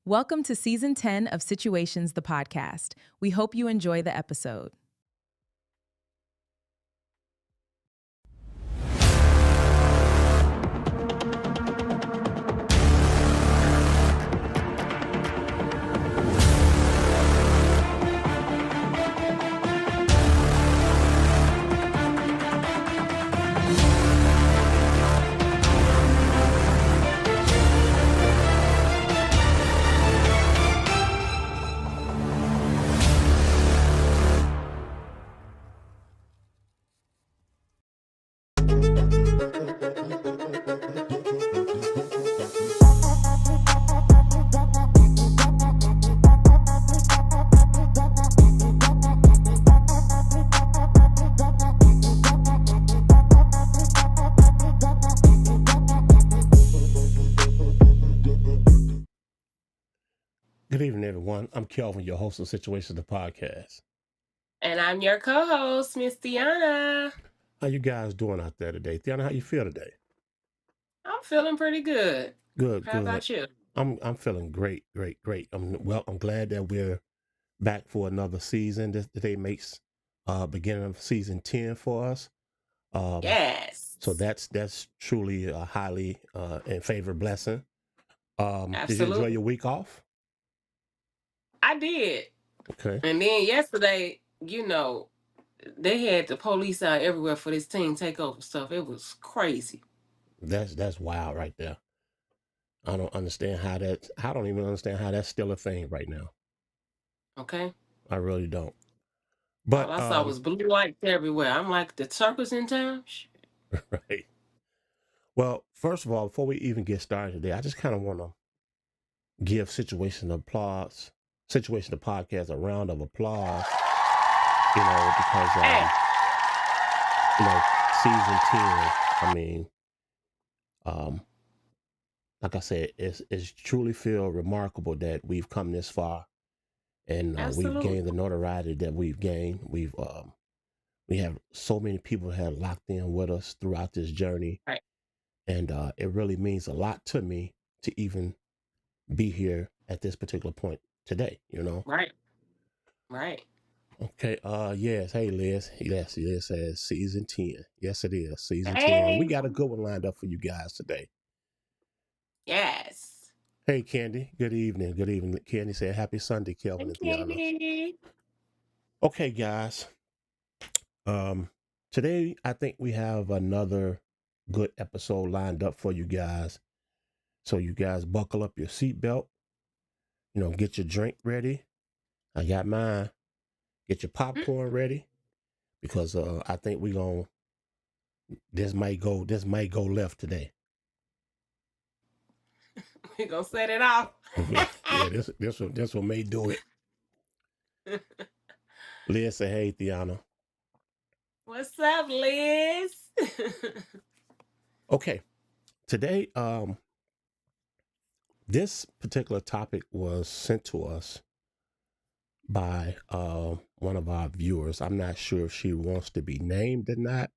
Welcome to Season 10 of Situations, the podcast. We hope you enjoy the episode. Good evening, everyone. I'm Kelvin, your host of Situations, the podcast. And I'm your co-host, Miss Tiana. How you guys doing out there today? Tiana, how you feel today? I'm feeling pretty good. Good, How good. about you? I'm feeling great. I'm glad that we're back for another season. Today makes beginning of season 10 for us. Yes. So that's truly a highly in favor blessing. Did you enjoy your week off? I did. Okay. And then yesterday, they had the police out everywhere for this team takeover stuff. It was crazy. That's wild right there. I don't understand how that. I don't even understand how that's still a thing right now. Okay. I really don't. But all I saw was blue lights everywhere. I'm like, the circus in town? right. Well, first of all, before we even get started today, I just kind of want to give Situation the podcast a round of applause. Because season 10. I mean, like I said, it's truly feel remarkable that we've come this far, and we've gained the notoriety that we've gained. We have so many people that have locked in with us throughout this journey. Right. And it really means a lot to me to even be here at this particular point today, Right. Okay. Yes. Hey, Liz. Yes, Liz says season 10. Yes, it is. Season 10. Hey. We got a good one lined up for you guys today. Yes. Hey, Candy. Good evening. Good evening. Candy said happy Sunday, Kelvin and Tiana. Candy. Okay, guys. Today I think we have another good episode lined up for you guys. So you guys buckle up your seatbelt, get your drink ready. I got mine. Get your popcorn ready, because I think this might go left today. We're gonna set it off. Yeah, this one may do it. Liz say, hey, Tiana. What's up, Liz? Okay. Today, this particular topic was sent to us by one of our viewers. I'm not sure if she wants to be named or not.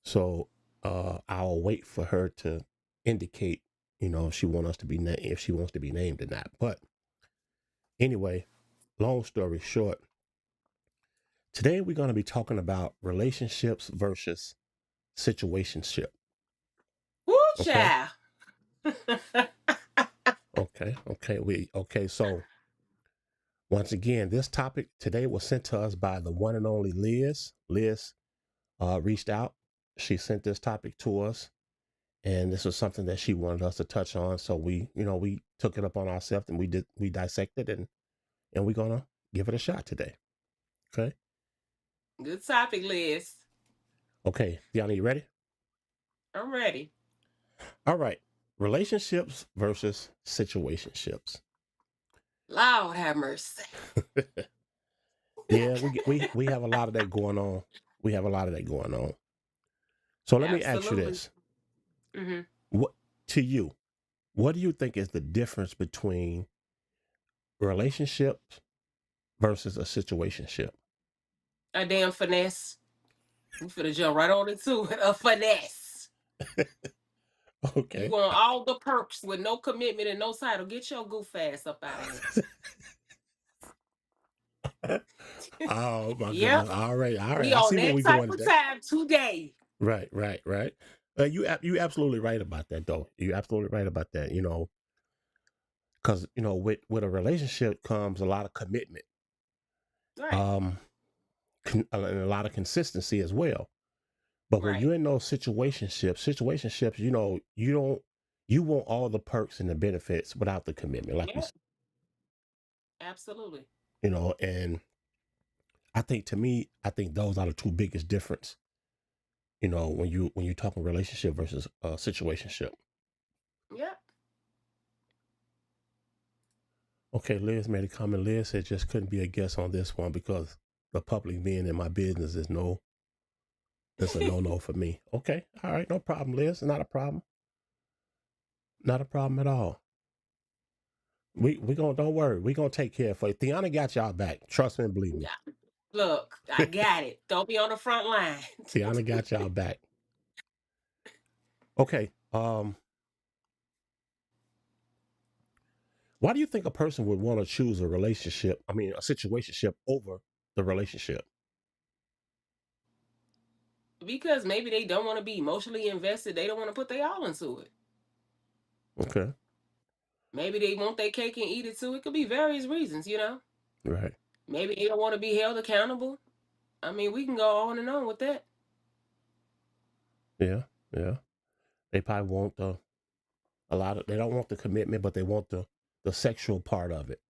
So I'll wait for her to indicate, if she wants to be named or not. But anyway, long story short, today we're going to be talking about relationships versus situationship. Woo, child. Okay. So once again, this topic today was sent to us by the one and only Liz. Liz reached out. She sent this topic to us, and this was something that she wanted us to touch on. So we took it up on ourselves, and we dissected it, and we're gonna give it a shot today. Okay. Good topic, Liz. Okay, Tiana, you ready? I'm ready. All right. Relationships versus situationships. Lord have mercy. Yeah, we have a lot of that going on. So let me ask you this. Mm-hmm. What do you think is the difference between relationships versus a situationship? A damn finesse. We finna jump right on into it. A finesse. You Okay. want all the perks with no commitment and no title. Get your goof ass up out of here. Oh my Yep. goodness. All right. All right. We I on see where that we type going of today. time today. Right, right, right. You absolutely right about that though. You absolutely right about that. Because with a relationship comes a lot of commitment, Right. um, and a lot of consistency as well. But when Right. you're in those situationships, you want all the perks and the benefits without the commitment, like you Yeah. said. Absolutely. And I think those are the two biggest difference. When you talking relationship versus situationship. Yep. Okay, Liz made a comment. Liz said just couldn't be a guest on this one because the public being in my business it's a no for me. Okay, all right, no problem, Liz. Not a problem. Not a problem at all. We gonna don't worry. We gonna take care of you. Tiana got y'all back. Trust me and believe me. Yeah. Look, I got it. Don't be on the front line. Tiana got y'all back. Okay. Why do you think a person would want to choose a relationship? I mean, a situationship over the relationship? Because maybe they don't want to be emotionally invested. They don't want to put their all into it. Okay. Maybe they want their cake and eat it too. It could be various reasons. Right. Maybe they don't want to be held accountable. I mean, we can go on and on with that. Yeah. Yeah. They probably want they don't want the commitment, but they want the sexual part of it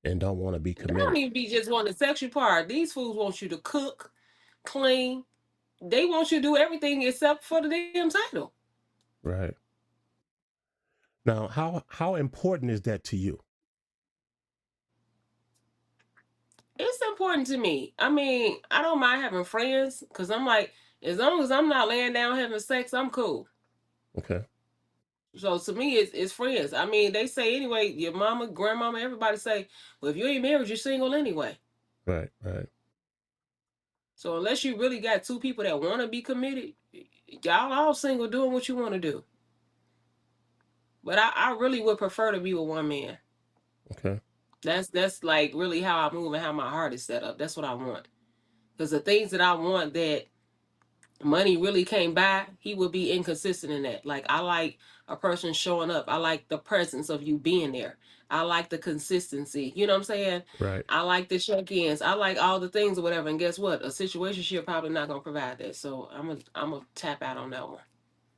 and don't want to be They don't committed. even be just wanting the sexual part. These fools want you to cook, clean. They want you to do everything except for the damn title. Right. Now, how important is that to you? It's important to me. I mean, I don't mind having friends because I'm like, as long as I'm not laying down having sex, I'm cool. Okay. So to me, it's friends. I mean, they say anyway, your mama, grandmama, everybody say, well, if you ain't married, you're single anyway. Right. Right. So unless you really got two people that want to be committed, y'all all single doing what you want to do. But I really would prefer to be with one man. Okay. That's like really how I move and how my heart is set up. That's what I want. Because the things that I want that money really can't buy, he will be inconsistent in that. Like I like a person showing up. I like the presence of you being there. I like the consistency. You know what I'm saying? Right. I like the check-ins. I like all the things or whatever. And guess what? A situationship probably not gonna provide that. So I'm a tap out on that one.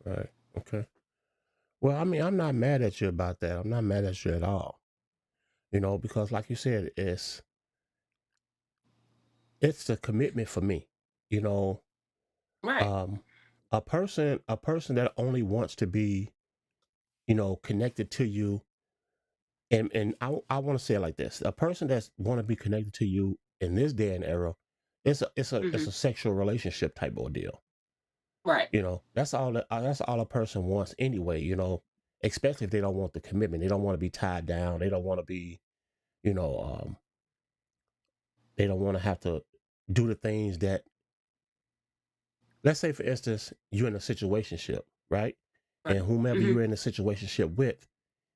Right. Okay. Well, I mean, I'm not mad at you about that. I'm not mad at you at all. Because like you said, it's the commitment for me. You know, Right. um, a person that only wants to be, connected to you, and I want to say it like this: a person that's want to be connected to you in this day and era, it's Hmm. a sexual relationship type ordeal. Right. That's all a person wants anyway. Especially if they don't want the commitment, they don't want to be tied down, they don't want to be, you know, they don't want to have to do the things that. Let's say, for instance, you're in a situationship, right? Right. And whomever Hmm. you're in a situationship with,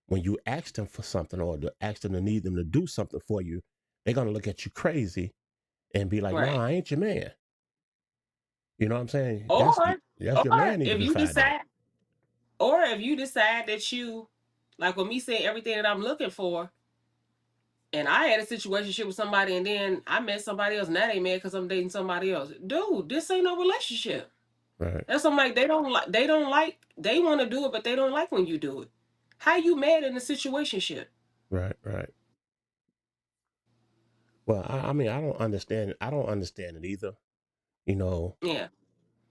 when you ask them for something or ask them to need them to do something for you, they're gonna look at you crazy and be like, "No, Right. I ain't your man." You know what I'm saying? Or That's your or man need to if be you fired up. decide or if you decide that you like with me saying everything that I'm looking for, and I had a situation with somebody and then I met somebody else, and now they mad because I'm dating somebody else. Dude, this ain't no relationship. Right, That's something like they want to do it, but they don't like when you do it. How you mad in a situationship? right, right. Well, I mean, I don't understand it. I don't understand it either. You know, Yeah.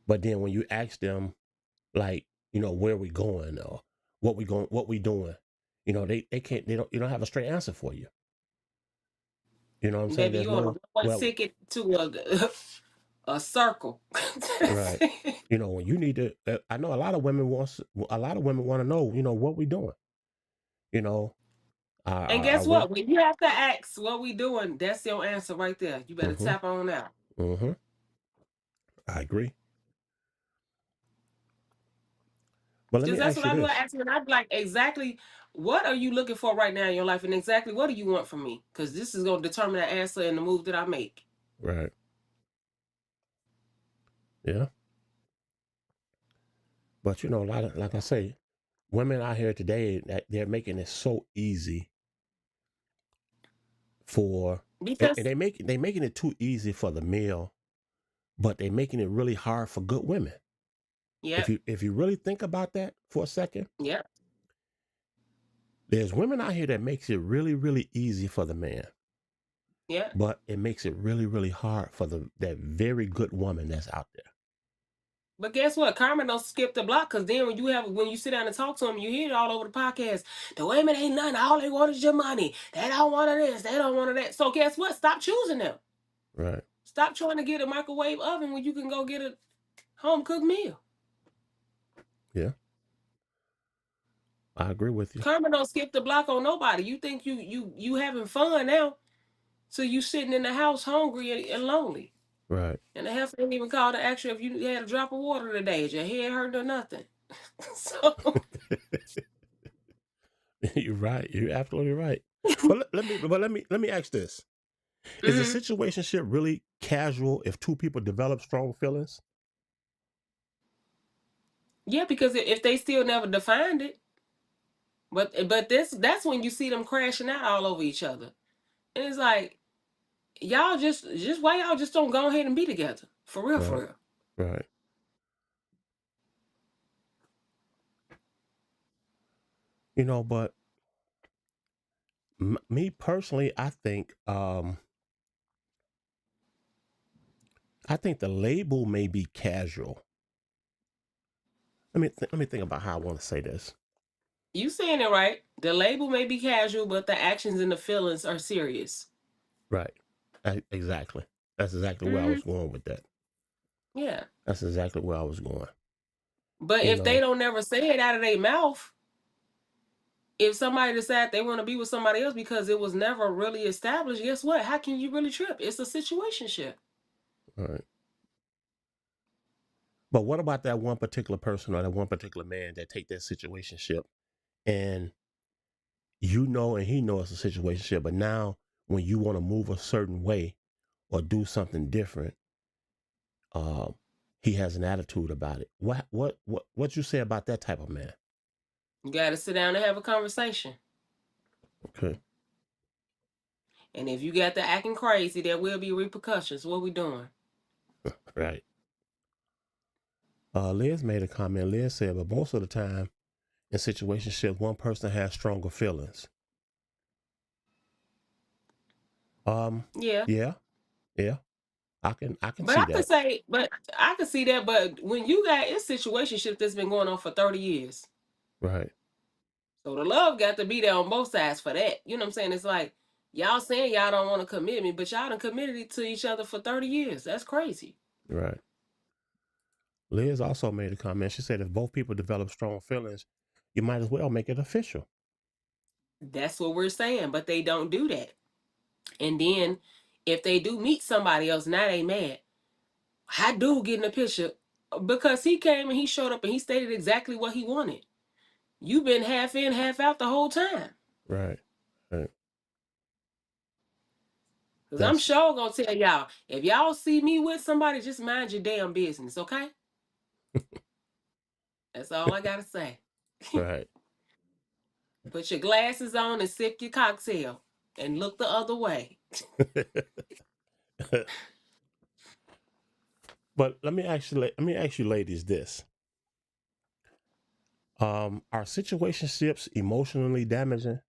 but then when you ask them, like, where we going or what we doing, they can't, you don't have a straight answer for you. You know what I'm saying? Baby, There's you on a no, one well, ticket to a circle. That's right. it. When you need to, I know a lot of women want to know, what we doing. You know, And are guess we? what? When you have to ask what we doing, that's your answer right there. You better Mm-hmm. tap on out. Mm-hmm. I agree. But let Because me that's ask what you I'd be like this. asking. And I'd be like, exactly what are you looking for right now in your life? And exactly what do you want from me? Because this is going to determine the answer and the move that I make. Right. Yeah. But a lot of, like I say, women out here today that they're making it so easy for, and Because, they making it too easy for the male, but they're making it really hard for good women. yeah, If you really think about that for a second, yeah, there's women out here that makes it really, really easy for the man, yeah. but it makes it really, really hard for that very good woman that's out there. But guess what? Carmen don't skip the block because then when you sit down and talk to them, you hear it all over the podcast. The women ain't nothing. All they want is your money. They don't want this. They don't want that. So guess what? Stop choosing them. Right. Stop trying to get a microwave oven when you can go get a home cooked meal. Yeah. I agree with you. Carmen don't skip the block on nobody. You think you having fun now, so you sitting in the house hungry and lonely. Right. And the heifer didn't even call to ask you if you had a drop of water today. Is your head hurt or nothing? So You're right. You're absolutely right. But let me ask this: Is a mhm. situationship really casual if two people develop strong feelings? Yeah, because if they still never defined it, but that's when you see them crashing out all over each other. And it's like y'all just why y'all just don't go ahead and be together for real, for Right. real. Right. But me personally, I think the label may be casual. Let me think about how I want to say this. You saying it right. The label may be casual, but the actions and the feelings are serious. Right. Exactly. That's exactly where I Hmm. was going with that. Yeah. That's exactly where I was going. But You if they know. don't never say it out of their mouth, if somebody decide they want to be with somebody else because it was never really established, guess what? How can you really trip? It's a situationship. Right. But what about that one particular person or that one particular man that take that situationship and and he knows it's a situationship, but now when you want to move a certain way or do something different, um, he has an attitude about it. What you say about that type of man? You got to sit down and have a conversation. Okay. And if you got the acting crazy, there will be repercussions. What we doing? Right. Liz made a comment. Liz said, but most of the time in situationships, one person has stronger feelings. Yeah. Yeah, yeah. I can But see I could that. say, but I could see that. But when you got a situationship that's been going on for 30 years, Right. so the love got to be there on both sides for that. You know what I'm saying? It's like y'all saying y'all don't want to commit me, but y'all done committed it to each other for 30 years. That's crazy. Right. Liz also made a comment. She said, if both people develop strong feelings, you might as well make it official. That's what we're saying, but they don't do that. And then if they do meet somebody else, now they mad. How dude get in the picture? Because he came and he showed up and he stated exactly what he wanted. You've been half in, half out the whole time. Right. Right. Because I'm That's sure gonna tell y'all, if y'all see me with somebody, just mind your damn business, okay? That's all I gotta say. right. Put your glasses on and sip your cocktail and look the other way. But let me ask you ladies this. Are situationships emotionally damaging?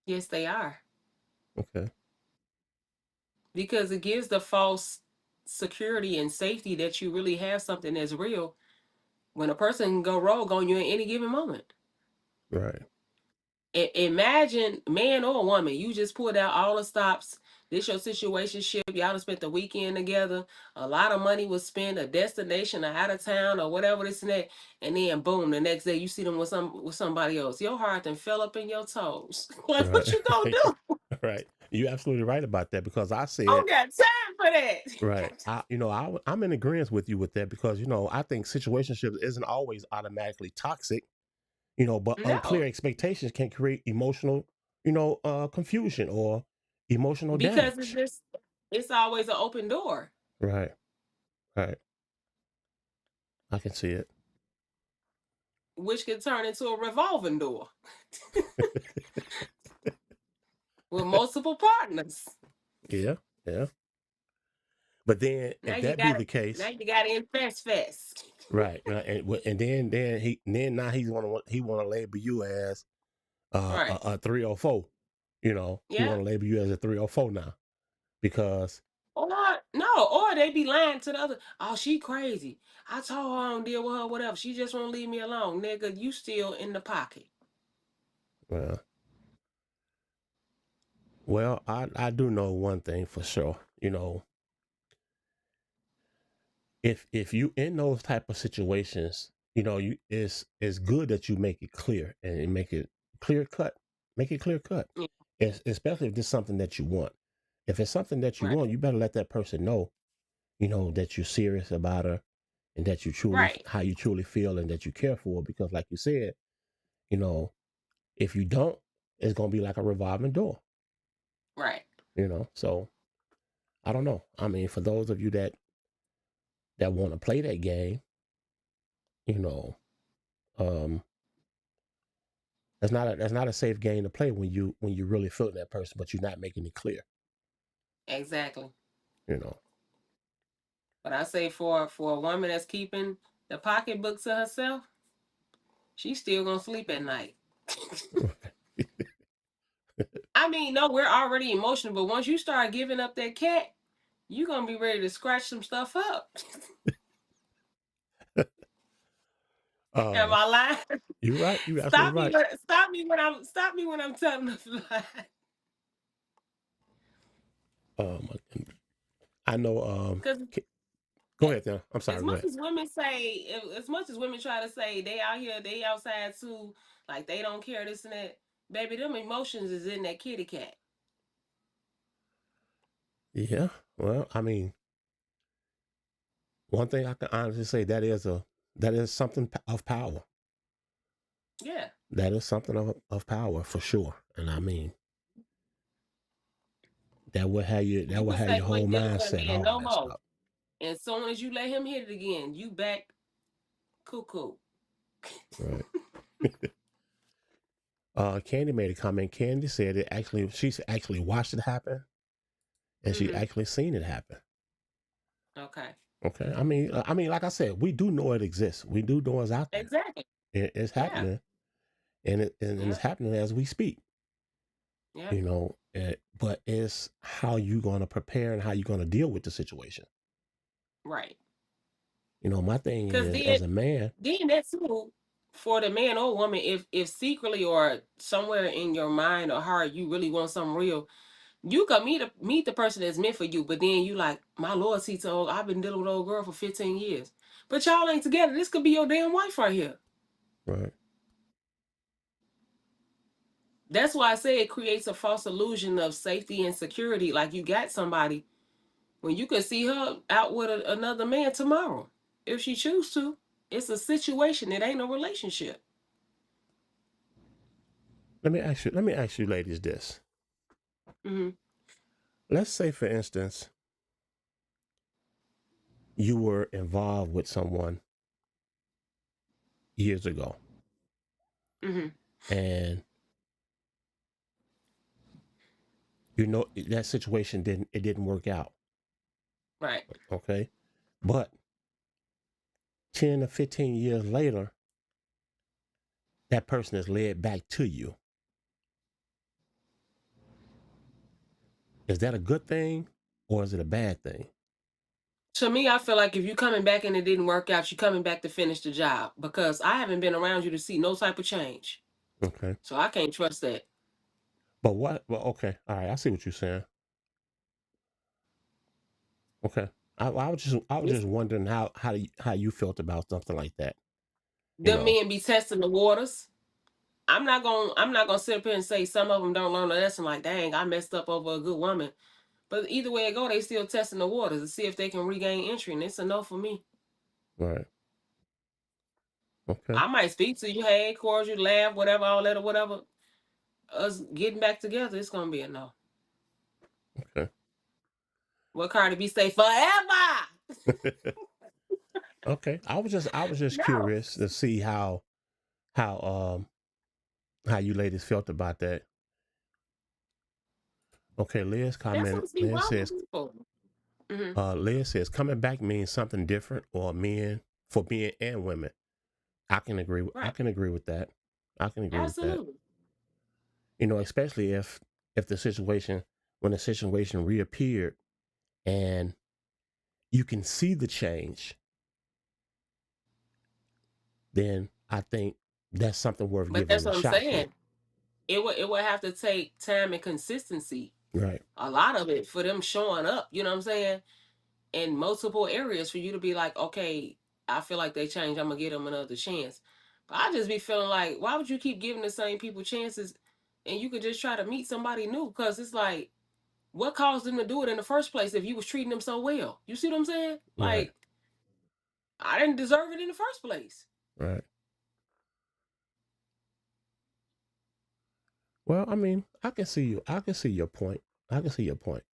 Yes, they are. Okay. Because it gives the false security and safety that you really have something that's real when a person can go rogue on you at any given moment. Right. Imagine, man or woman, you just pulled out all the stops. This your situationship. Y'all done spent the weekend together. A lot of money was spent, a destination, or out of town, or whatever this and that. And then boom, the next day you see them with somebody else. Your heart then fell up in your toes. Like what Right. you gonna do? right. You're absolutely right about that because I I said don't got time for that. Right. I'm in agreement with you with that because, I think situationships isn't always automatically toxic, but unclear No, expectations can create emotional, confusion or emotional because damage. it's always an open door, Right. Right. I can see it. which can turn into a revolving door with multiple partners. Yeah. Yeah. But then Now if you that be got the it. Now case, you got to invest fast. right. And then now he want to label you as Right. a 304. He Yeah. want to label you as a 304 now because Or no, or they be lying to the other. Oh, she crazy. I told her I don't deal with her, whatever. She just won't leave me alone. Nigga, you still in the pocket. well, I do know one thing for sure. If you in those type of situations, it's good that you make it clear and make it clear cut. Make it clear cut. Yeah, Especially if it's something that you want. If it's something that you right. want, you better let that person know, that you're serious about her and that Right. how you truly feel and that you care for her. Because like you said, you know, if you don't, it's gonna be like a revolving door. Right. So I don't know. I mean, for those of you that want to play that game, you know, um, that's not a safe game to play when you really feeling that person, but you're not making it clear. Exactly. You know. But I say for a woman that's keeping the pocketbook to herself, she's still gonna sleep at night. I mean, no, we're already emotional, but once you start giving up that cat, you're gonna be ready to scratch some stuff up. Am uh, I lying? you're right. You're absolutely right. Stop me when I'm telling the lie. My goodness. I know. Because Go ahead, then. I'm as sorry. Go much ahead. as women say, as much as women try to say they out here, they outside too, like they don't care this and that, baby, them emotions is in that kitty cat. Yeah. Well, I mean, one thing I can honestly say that is something of power. Yeah. That is something of power for sure. And I mean, that will have you. That You will would have say your you whole ain't dealing with a mindset, man all no that more. stuff. And as soon as you let him hit it again, you back cuckoo. Right. Candy made a comment. Candy said she's actually watched it happen, and she Mm-hmm. actually seen it happen. Okay. Okay. I mean, like I said, we do know it exists. We do know it's out there. Exactly. It's Yeah. happening, and Yeah. it's happening as we speak. Yeah. But it's how you going to prepare and how you going to deal with the situation. Right. My thing Because is, as a man, then that's too for the man or woman. If secretly or somewhere in your mind or heart you really want something real, you can meet the person that's meant for you. But then you like my loyalty to I've been dealing with old girl for 15 years, but y'all ain't together. This could be your damn wife right here. right? That's why I say it creates a false illusion of safety and security. Like you got somebody when you could see her out with another man tomorrow if she choose to. It's a situation. It ain't a relationship. Let me ask you, ladies, this. Mm-hmm. Let's say, for instance, you were involved with someone years ago, Mm-hmm. and that situation didn't work out. Right. Okay, but 10 or 15 years later, that person is led back to you. Is that a good thing or is it a bad thing? To me, I feel like if you coming back and it didn't work out, you coming back to finish the job because I haven't been around you to see no type of change. Okay. So I can't trust that. But what? Well, okay. All right. I see what you're saying. Okay. I was just It's, wondering how you felt about something like that. You them know. men be testing the waters. I'm not gonna sit up here and say some of them don't learn a lesson like, dang, I messed up over a good woman. But either way it go, they still testing the waters to see if they can regain entry, and it's a no for me. Right. Okay. I might speak to you, hey, cordial, laugh, whatever, all that or whatever. Us getting back together, it's gonna be a no. Okay. What Cardi B say forever? Okay. I was just No. curious to see how you ladies felt about that. Okay, Liz That's commented. what's be wrong with people. Liz says coming back means something different for men and women. I can agree with Right. with that. I can agree with that. Absolutely. You know, especially if the situation when the situation reappeared and you can see the change, then I think that's something worth But giving that's a what I'm shot saying. for. It would have to take time and consistency. Right. A lot of it for them showing up, you know what I'm saying? In multiple areas for you to be like, okay, I feel like they changed. I'm gonna give them another chance. But I just be feeling like, why would you keep giving the same people chances, and you could just try to meet somebody new? Because it's like, what caused them to do it in the first place if you was treating them so well? You see what I'm saying? Right. Like, I didn't deserve it in the first place. Right. Well, I mean, I can see your point. I can see your point.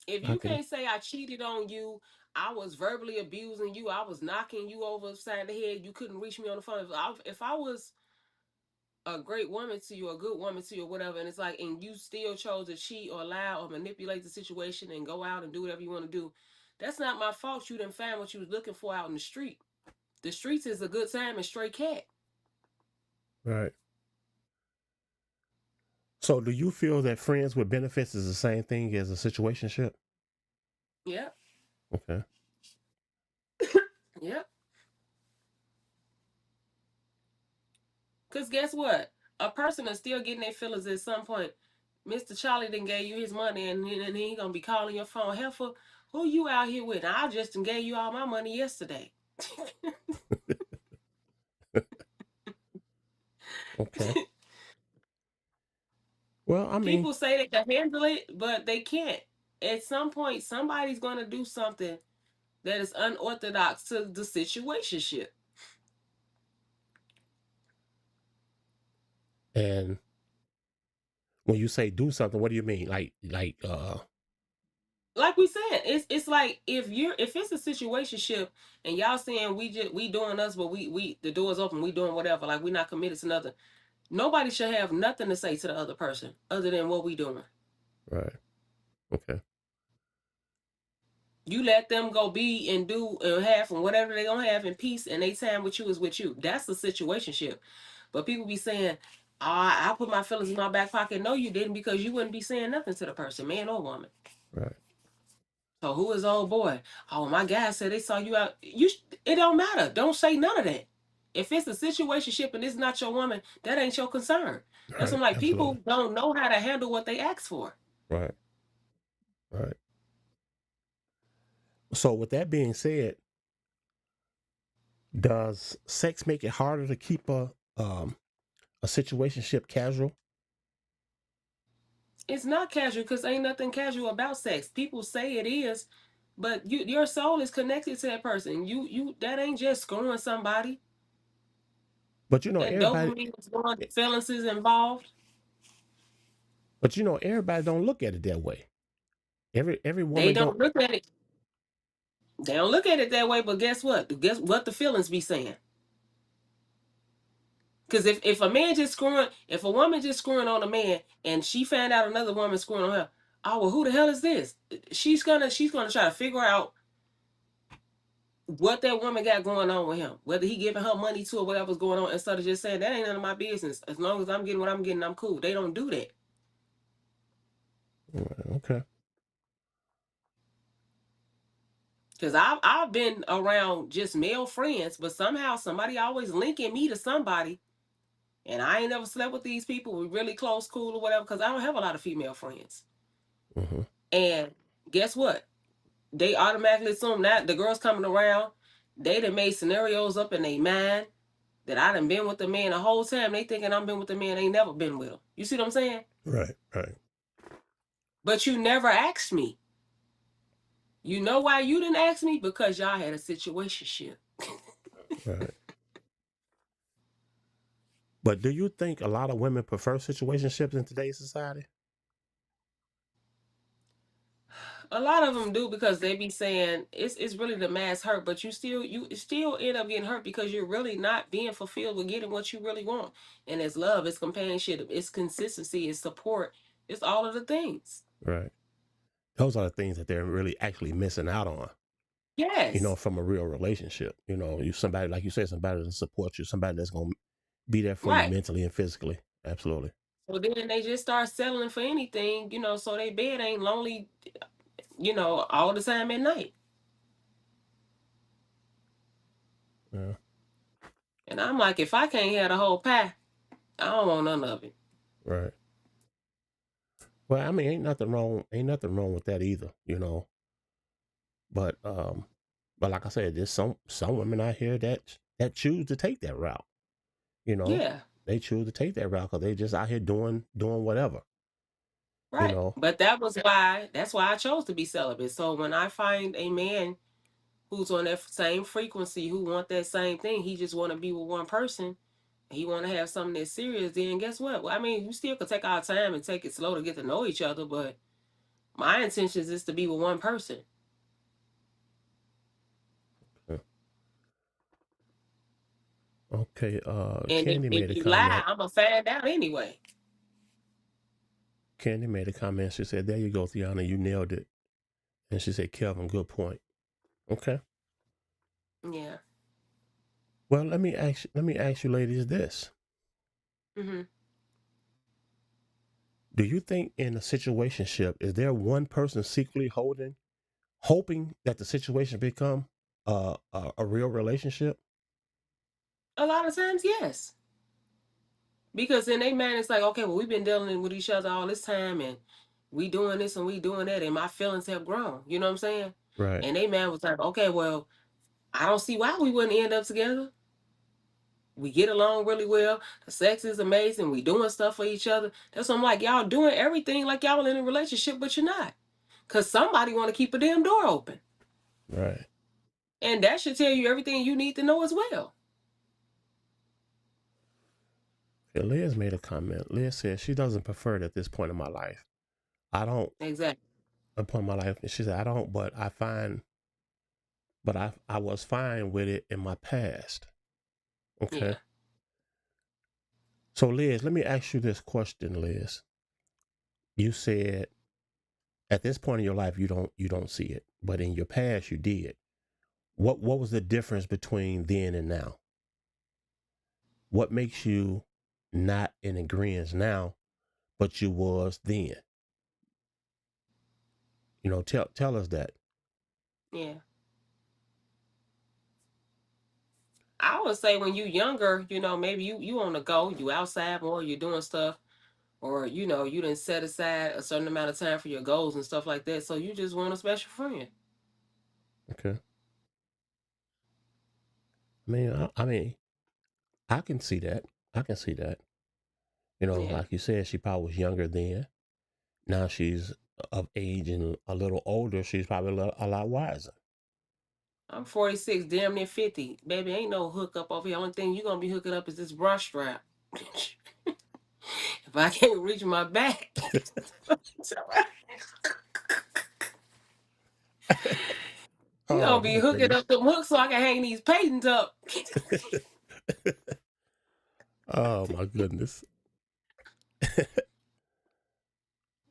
If you can't say I cheated on you, I was verbally abusing you, I was knocking you over upside the head, you couldn't reach me on the phone. If I was a great woman to you, a good woman to you, or whatever, and it's like, and you still chose to cheat or lie or manipulate the situation and go out and do whatever you want to do, that's not my fault. You didn't find what you was looking for out in the street. The streets is a good time and stray cat. Right. So, do you feel that friends with benefits is the same thing as a situationship? Yeah. Okay. Yeah. Because guess what? A person is still getting their feelings at some point. Mr. Charlie done gave you his money, and he gonna be calling your phone. Heifer, who you out here with? I just done gave you all my money yesterday. Okay. Well, I mean, People say they can handle it, but they can't. At some point, somebody's gonna do something that is unorthodox to the situationship. and when you say do something, what do you mean? Like Like we said, it's like if it's a situationship and y'all saying we doing us, but we the door's open, we doing whatever, like we not committed to nothing. Nobody should have nothing to say to the other person other than what we doing. Right. Okay. You let them go be and do and have and whatever they gonna have in peace, and they time with you is with you. That's the situationship. But people be saying, oh, I put my feelings in my back pocket. No, you didn't, because you wouldn't be saying nothing to the person, man or woman. Right. So who is old boy? Oh, my guy said they saw you out. It don't matter. Don't say none of that. If it's a situationship and it's not your woman, that ain't your concern. That's Right. when, like, people Absolutely. don't know how to handle what they ask for. Right. Right. So, with that being said, does sex make it harder to keep a situationship casual? It's not casual because ain't nothing casual about sex. People say it is, but your soul is connected to that person. You that ain't just screwing somebody. But you know, That everybody. dopamine is going, feelings is involved. But you know, everybody don't look at it that way. Every They woman don't. don't look at it. They don't look at it that way. But guess what? Guess what the feelings be saying? Because if a man just screwing, if a woman just screwing on a man and she found out another woman screwing on her, oh well, who the hell is this? She's gonna try to figure out what that woman got going on with him, whether he giving her money to or whatever's going on, instead of just saying that ain't none of my business. As long as I'm getting what I'm getting, I'm cool. They don't do that. Okay. Because I've been around just male friends, but somehow somebody always linking me to somebody, and I ain't never slept with these people. We're really close, cool, or whatever. Because I don't have a lot of female friends. Mm-hmm. And guess what? They automatically assume that the girls coming around, they done made scenarios up in their mind that I done been with the man the whole time. They thinking I'm been with the man, ain't never been with him. You see what I'm saying? Right. Right. But you never asked me. You know why you didn't ask me? Because y'all had a situationship. Right. But do you think a lot of women prefer situationships in today's society? A lot of them do because they be saying it's really the mass hurt, but you still end up getting hurt because you're really not being fulfilled with getting what you really want. And it's love, it's companionship, it's consistency, it's support, it's all of the things. Right. Those are the things that they're really actually missing out on, Yes. from a real relationship. You somebody, like you said, somebody to support you, somebody that's going to be there for you Right. mentally and physically. Absolutely. So then they just start settling for anything, so their bed ain't lonely, all the time at night. Yeah. And I'm like, if I can't have the whole pie, I don't want none of it. Right. Well, I mean, ain't nothing wrong with that either, But like I said, there's some women out here that choose to take that route. You know, Yeah. they choose to take that route because they just out here doing whatever. You Right. know, But that's why I chose to be celibate. So when I find a man who's on that same frequency, who want that same thing, he just want to be with one person, he want to have something that's serious, then guess what? Well, I mean, you still could take our time and take it slow to get to know each other, but my intentions is to be with one person. uh, okay. And if, Candy made if a you lie, comment. I'm going to find out anyway. Candy made a comment. She said, "There you go, Tiana, you nailed it." And she said, "Kelvin, good point." Okay. Yeah. Well, let me ask you, ladies, this: Hmm. Do you think in a situationship is there one person secretly hoping that the situation become a real relationship? A lot of times, yes. Because then they man, it's like, okay, well, we've been dealing with each other all this time, and we doing this and we doing that, and my feelings have grown. You know what I'm saying? Right. And they man was like, okay, well, I don't see why we wouldn't end up together. We get along really well. The sex is amazing. We doing stuff for each other. That's what I'm like, y'all doing everything like y'all in a relationship, but you're not. Cause somebody want to keep a damn door open. Right. And that should tell you everything you need to know as well. Yeah, Liz made a comment. Liz said she doesn't prefer it at this point in my life. I don't Exactly. upon my life. And she said, I don't, but I was fine with it in my past. Okay. Yeah. So Liz, let me ask you this question, Liz. You said at this point in your life you don't see it, but in your past you did. What was the difference between then and now? What makes you not in agreement now, but you was then? Tell us that. Yeah. I would say when you younger, maybe you on the go, you outside more, you're doing stuff, or you didn't set aside a certain amount of time for your goals and stuff like that. So you just want a special friend. Okay. I mean, I can see that. I can see that. Yeah. Like you said, she probably was younger then. Now she's of age and a little older. She's probably a lot wiser. I'm 46, damn near 50. Baby, ain't no hookup over here. Only thing you gonna be hooking up is this bra strap. If I can't reach my back, you gonna Oh be my hooking goodness. up them hooks so I can hang these patents up. Oh my goodness.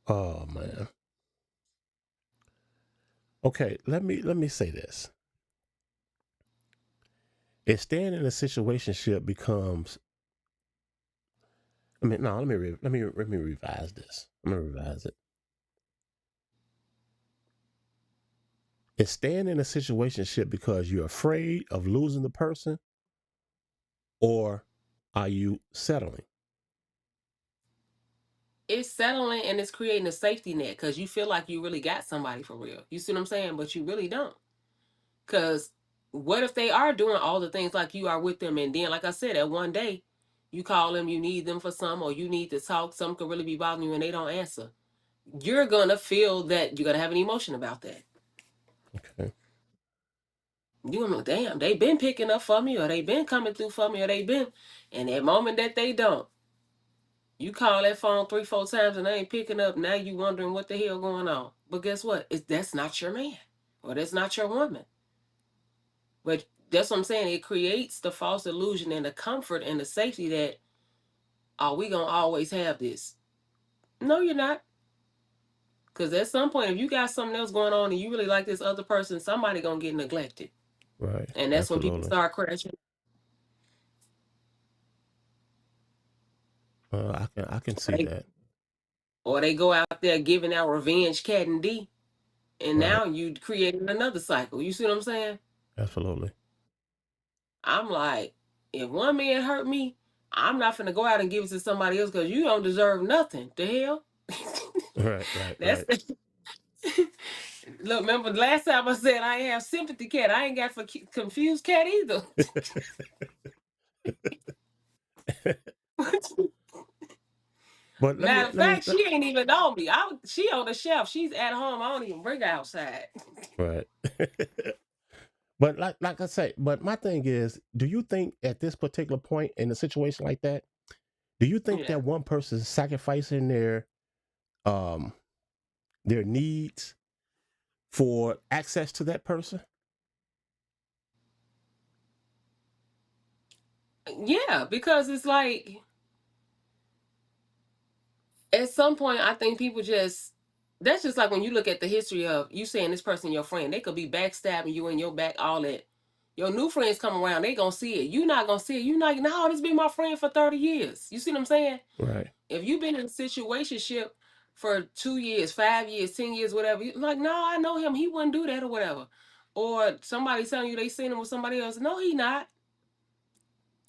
Oh man. Okay, let me say this. If staying in a situationship becomes, I mean, no, let me revise this. Let me revise it. Is staying in a situationship because you're afraid of losing the person, or are you settling? It's settling and it's creating a safety net because you feel like you really got somebody for real. You see what I'm saying? But you really don't. Because what if they are doing all the things like you are with them, and then, like I said, at one day, you call them, you need them for some, or you need to talk, some could really be bothering you, and they don't answer. you're gonna feel that you're gonna have an emotion about that. Okay. You're gonna be like, damn, they been picking up for me, or they been coming through for me, or they been, and that moment that they don't, you call that phone 3, 4 times and they ain't picking up. Now you wondering what the hell going on. But guess what? That's not your man, or that's not your woman. But that's what I'm saying. It creates the false illusion and the comfort and the safety that, are we gonna always have this? No, you're not. Because at some point, if you got something else going on and you really like this other person, somebody gonna get neglected, Right. and that's when people Absolutely. start crashing. I can see Right? that. Or they go out there giving out revenge cat and D, and Right. now you created another cycle. You see what I'm saying? Absolutely. I'm like, if one man hurt me, I'm not finna go out and give it to somebody else because you don't deserve nothing. The hell? Right. Right. That's Right. look. Remember the last time I said I ain't have sympathy cat. I ain't got for confused cat either. But let me Matter of let me fact, she ain't even on me. She on the shelf. She's at home. I don't even bring her outside. right. But like I say, but my thing is, do you think at this particular point in a situation like that, do you think Yeah. that one person is sacrificing um their needs for access to that person? Yeah, because it's like at some point I think people just, that's just like when you look at the history of you saying this person your friend, they could be backstabbing you in your back, all that. Your new friends come around, they gonna see it. You not gonna see it. You not, no, this been my friend for 30 years. You see what I'm saying? Right. If you've been in a situationship for 2 years, 5 years, 10 years, whatever, you like, no, I know him. He wouldn't do that or whatever. Or somebody telling you they seen him with somebody else. No, he not.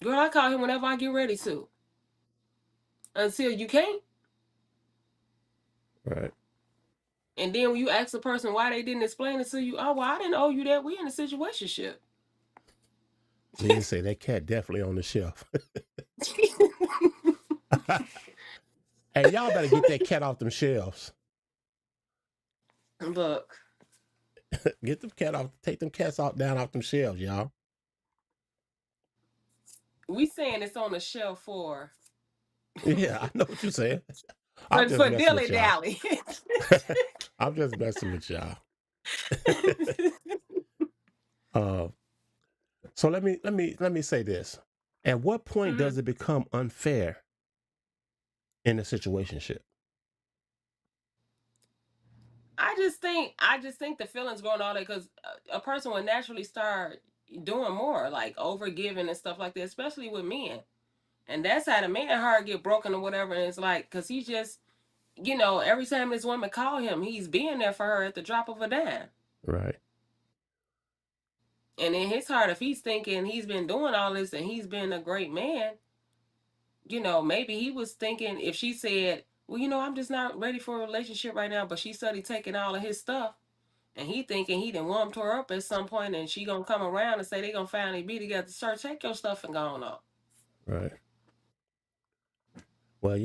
Girl, I call him whenever I get ready to. Until you can't. Right. And then when you ask the person why they didn't explain it to you, oh, well, I didn't owe you that. We in a situationship. Then say that cat definitely on the shelf. Hey, y'all better get that cat off them shelves. Look, Get them cat off. Take them cats out down off them shelves, y'all. we saying it's on the shelf Yeah, I know what you're saying. I'm just for messing dilly with y'all. dally. I'm just messing with y'all. uh, so let me say this. At what point Mhm. does it become unfair in a situationship? I just think the feelings going all that because a person will naturally start doing more, like over giving and stuff like that, especially with men. And that's how the man heart get broken or whatever. And it's like, because he just, every time this woman call him, he's being there for her at the drop of a dime. Right. And in his heart, if he's thinking he's been doing all this and he's been a great man, maybe he was thinking if she said, well, I'm just not ready for a relationship right now, but she started taking all of his stuff. And he thinking he done warmed her up at some point and she gonna come around and say they gonna finally be together. Sir, take your stuff and go on up. Right. Well,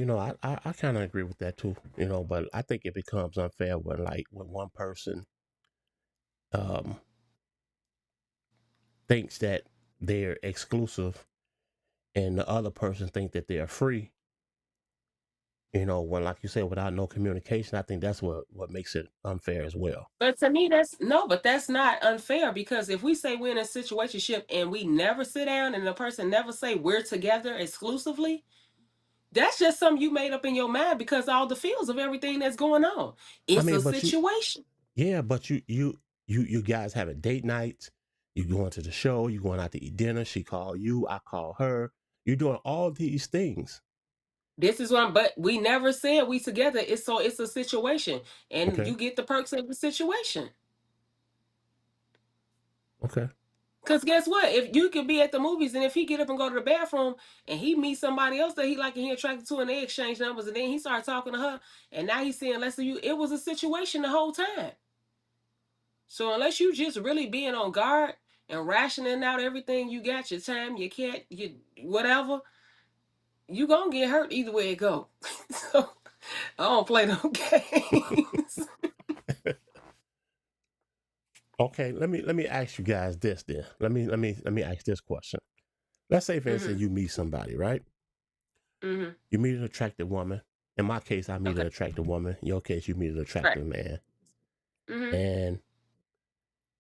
I kind of agree with that too. But I think it becomes unfair when one person um thinks that they're exclusive and the other person think that they're free. When like you said, without no communication, I think that's what makes it unfair as well. But to me, that's not unfair because if we say we're in a situationship and we never sit down and the person never say we're together exclusively, that's just something you made up in your mind because all the feels of everything that's going on. I It's mean, a but situation. but you guys having date nights, you going to the show, you going out to eat dinner, she call you, I call her. You're doing all these things. This is what but we never said we together. It's a situation. And Okay. you get the perks of the situation. Okay. Cause guess what? If you could be at the movies and if he get up and go to the bathroom and he meets somebody else that he like and he attracted to and they exchange numbers and then he started talking to her and now he's seeing less of you, it was a situation the whole time. So unless you just really being on guard and rationing out everything you got, your time, your cat, your whatever, you gonna get hurt either way it go. So I don't play no games. Okay, let me ask you guys this then. Let me ask this question. Let's say, for instance, Mhm. you meet somebody, right? Mhm. You meet an attractive woman. In my case, I meet Okay. an attractive woman. In your case, you meet an Right. attractive man, Mhm. and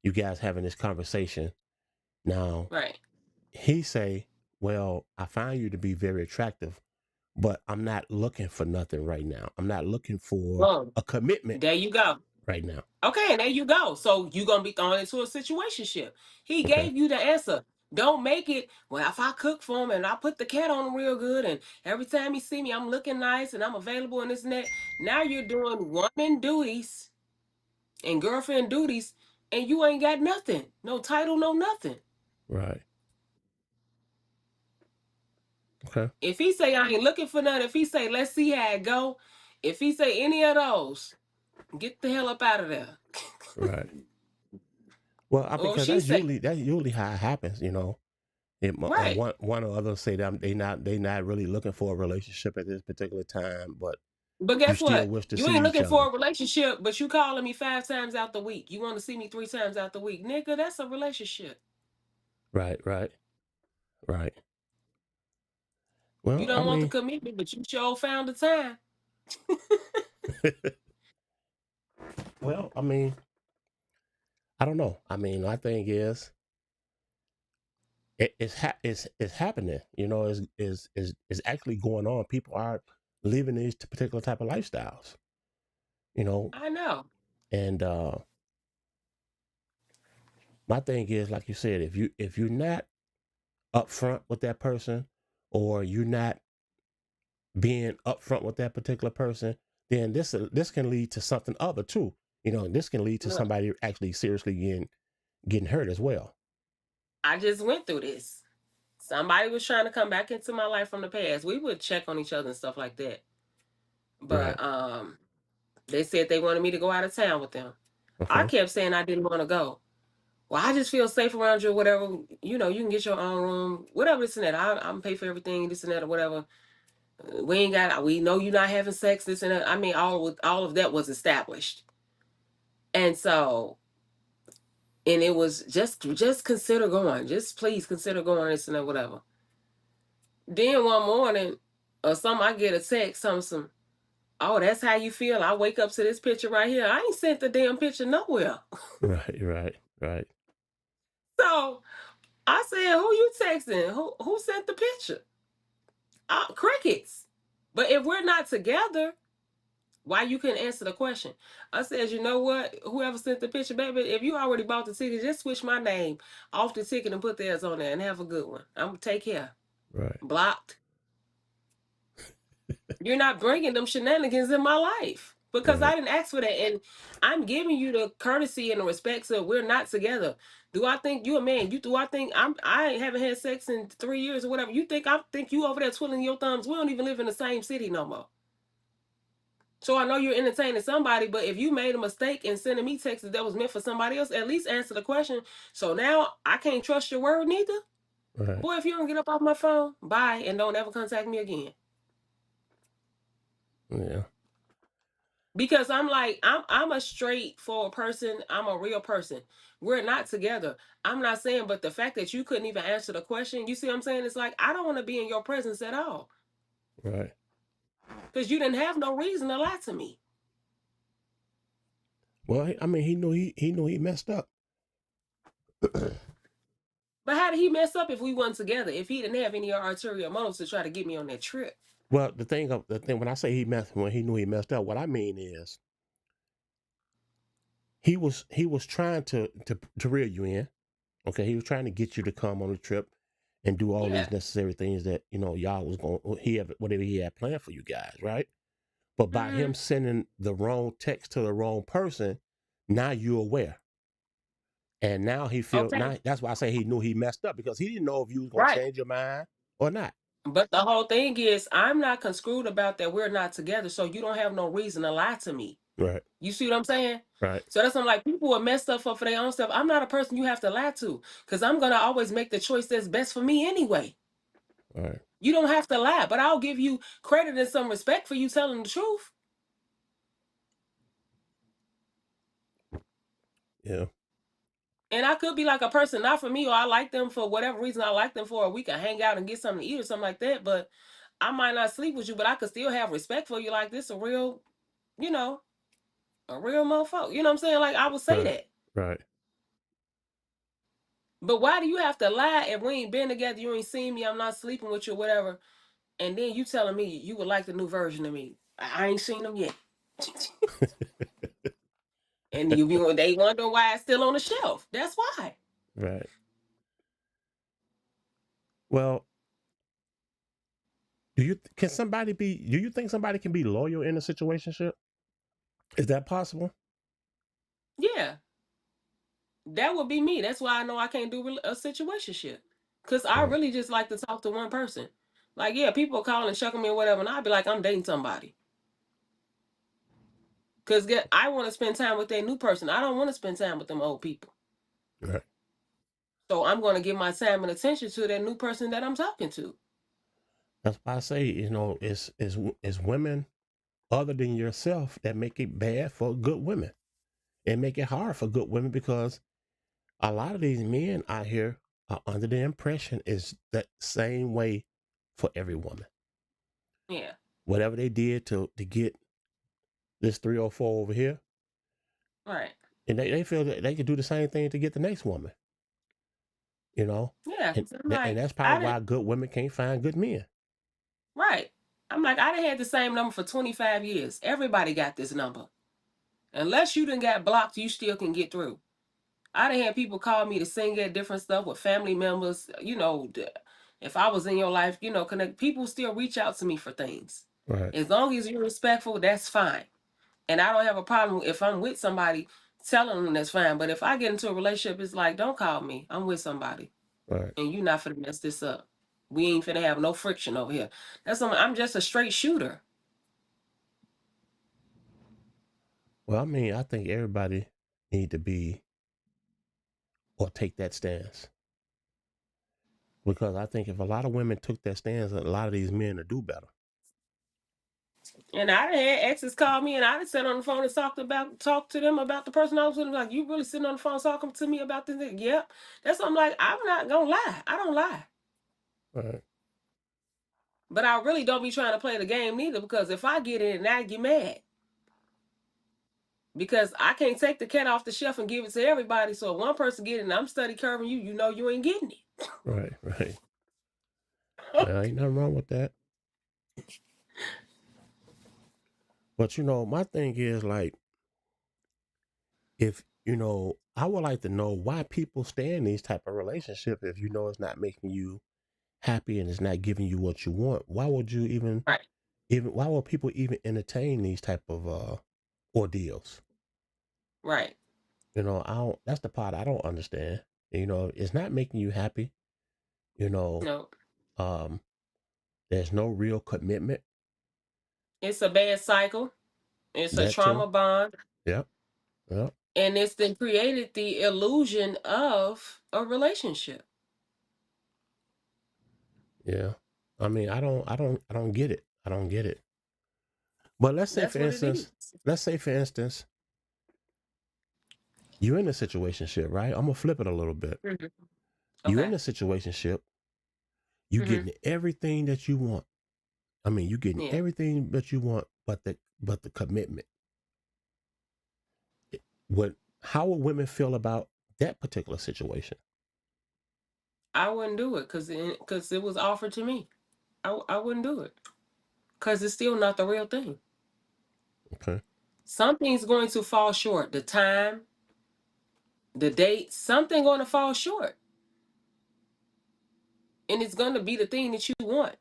you guys having this conversation. Now, Right. he say, "Well, I find you to be very attractive, but I'm not looking for nothing right now. I'm not looking for Boom. a commitment There you go. right now." Okay, and there you go. So you gonna be thrown into a situationship. He Okay, gave you the answer. Don't make it. Well, if I cook for him and I put the cat on him real good, and every time he see me, I'm looking nice and I'm available and this and that. Now you're doing woman duties and girlfriend duties, and you ain't got nothing. No title, no nothing. right. Okay, If he say I ain't looking for nothing, if he say let's see how it go, if he say any of those, get the hell up out of there. right. Well, Or if because she say, that's usually how it happens. right. One or other say that they not really looking for a relationship at this particular time, but But you guess still what? wish to You see ain't each looking other. for a relationship, but you calling me 5 times out the week. You want to see me 3 times out the week. Nigga, that's a relationship. Right, right, right. You Well, I don't want the mean, commitment, but you sure found the time. well, I mean, I don't know. I mean, my thing is, it's happening. Is actually going on. People are living these particular type of lifestyles. You know, I know. and my thing is, like you said, if you're not upfront with that person, or you're not being upfront with that particular person, then this can lead to something other too. This can lead to Look, somebody actually seriously getting hurt as well. I just went through this. Somebody was trying to come back into my life from the past. We would check on each other and stuff like that. Right. But they said they wanted me to go out of town with them. I Okay. kept saying I didn't want to go. Well, I just feel safe around you or whatever. You can get your own room, whatever this and that. I'm pay for everything, this and that or whatever. We know you're not having sex, this and that. I mean, all of that was established. And so, and it was just consider going. Just please consider going, this and that, whatever. Then one morning or something, I get a text, some, oh, that's how you feel. I wake up to this picture right here. I ain't sent the damn picture nowhere. Right. Right. Right. So I said, who you texting? Who sent the picture? Crickets. But if we're not together, why you couldn't answer the question? I said, you know what? Whoever sent the picture, baby, if you already bought the ticket, just switch my name off the ticket and put theirs on there and have a good one. I'm gonna take care. Right. Blocked. You're not bringing them shenanigans in my life because Right. I didn't ask for that, and I'm giving you the courtesy and the respect. So we're not together. Do I think you a man? Do I think I haven't had sex in 3 years or whatever? I think you over there twiddling your thumbs? We don't even live in the same city no more. So I know you're entertaining somebody, but if you made a mistake in sending me texts that was meant for somebody else, at least answer the question. So now I can't trust your word neither. Right. Boy, if you don't get up off my phone, bye, and don't ever contact me again. Yeah. Because I'm like, I'm a straightforward person. I'm a real person. We're not together. I'm not saying, but the fact that you couldn't even answer the question, you see what I'm saying? It's like I don't want to be in your presence at all. Right. Because you didn't have no reason to lie to me. Well, I mean, he knew he messed up. But how did he mess up if we weren't together? If he didn't have any arterial motives to try to get me on that trip? Well, the thing when I say when he knew he messed up, what I mean is he was trying to reel you in. Okay, he was trying to get you to come on the trip and do all Yeah. these necessary things that y'all was going whatever he had planned for you guys, right? But by Hmm. him sending the wrong text to the wrong person, now you're aware. And now he feels Okay. now that's why I say he knew he messed up, because he didn't know if you was gonna Right. change your mind or not. But the whole thing is, I'm not conscrewed about that we're not together, so you don't have no reason to lie to me. Right, You see what I'm saying? right, So that's what I'm like, people will mess stuff up for their own stuff. I'm not a person you have to lie to because I'm going to always make the choice that's best for me anyway. right, You don't have to lie, but I'll give you credit and some respect for you telling the truth. Yeah. And I could be like a person not for me, or I like them for whatever reason I like them for, or we can hang out and get something to eat or something like that. But I might not sleep with you, but I could still have respect for you. Like this a real, you know, a real motherfucker. You know what I'm saying? Like I would say Right. that. Right. But why do you have to lie if we ain't been together, you ain't seen me, I'm not sleeping with you, whatever, and then you telling me you would like the new version of me? I ain't seen them yet. And they wonder why it's still on the shelf. That's why. Right. Well, do you think somebody can be loyal in a situationship? Is that possible? Yeah, that would be me. That's why I know I can't do a situationship. Cause I Right. really just like to talk to one person. Like, yeah, people call and chuck me or whatever, and I'd be like, I'm dating somebody. Cause I want to spend time with that new person. I don't want to spend time with them old people. Right. So I'm going to give my time and attention to that new person that I'm talking to. That's why I say, it's women other than yourself that make it bad for good women and make it hard for good women because a lot of these men out here are under the impression is that same way for every woman. Yeah. Whatever they did to get this 304 over here, Right. and they feel that they could do the same thing to get the next woman, you know? Yeah. And, So I'm like, and that's I probably didn't. why good women can't find good men. Right. I'm like, I done had the same number for 25 years. Everybody got this number. Unless you done got blocked, you still can get through. I done had people call me to sing at different stuff with family members. If I was in your life, connect. People still reach out to me for things. Right. As long as you're respectful, that's fine. And I don't have a problem if I'm with somebody telling them that's fine. But if I get into a relationship, it's like, don't call me. I'm with somebody. Right. And you're not finna mess this up. We ain't finna have no friction over here. I'm just a straight shooter. Well, I mean, I think everybody need to be or take that stance. Because I think if a lot of women took that stance, a lot of these men would do better. And I done had exes call me, and I done sat on the phone and talk to them about the person I was with. Like, you really sitting on the phone talking to me about this? Yep. That's what I'm like. I'm not gonna lie. I don't lie. Right. But I really don't be trying to play the game neither, because if I get in and I get mad, because I can't take the cat off the shelf and give it to everybody. So if one person get it and I'm study curving you, you know you ain't getting it. Right. Right. Well, ain't nothing wrong with that. But my thing is like, if I would like to know why people stay in these type of relationship if it's not making you happy and it's not giving you what you want. Why would you Right. even why would people even entertain these type of ordeals? Right. I don't that's the part I don't understand. It's not making you happy, you know, No. um there's no real commitment. It's a bad cycle. It's a That too. trauma bond. Yep. Yep. And it's then created the illusion of a relationship. Yeah. I mean, I don't get it. I don't get it. But That's what it is. let's say for instance, you're in a situationship, right? I'm gonna flip it a little bit. Hmm. You in Okay. a situationship, you Hmm. getting everything that you want. I mean, you getting Yeah. everything that you want, but the commitment. What? How would women feel about that particular situation? I wouldn't do it because it was offered to me. I wouldn't do it because it's still not the real thing. Okay. Something's going to fall short. The time, the date, something going to fall short. And it's going to be the thing that you want.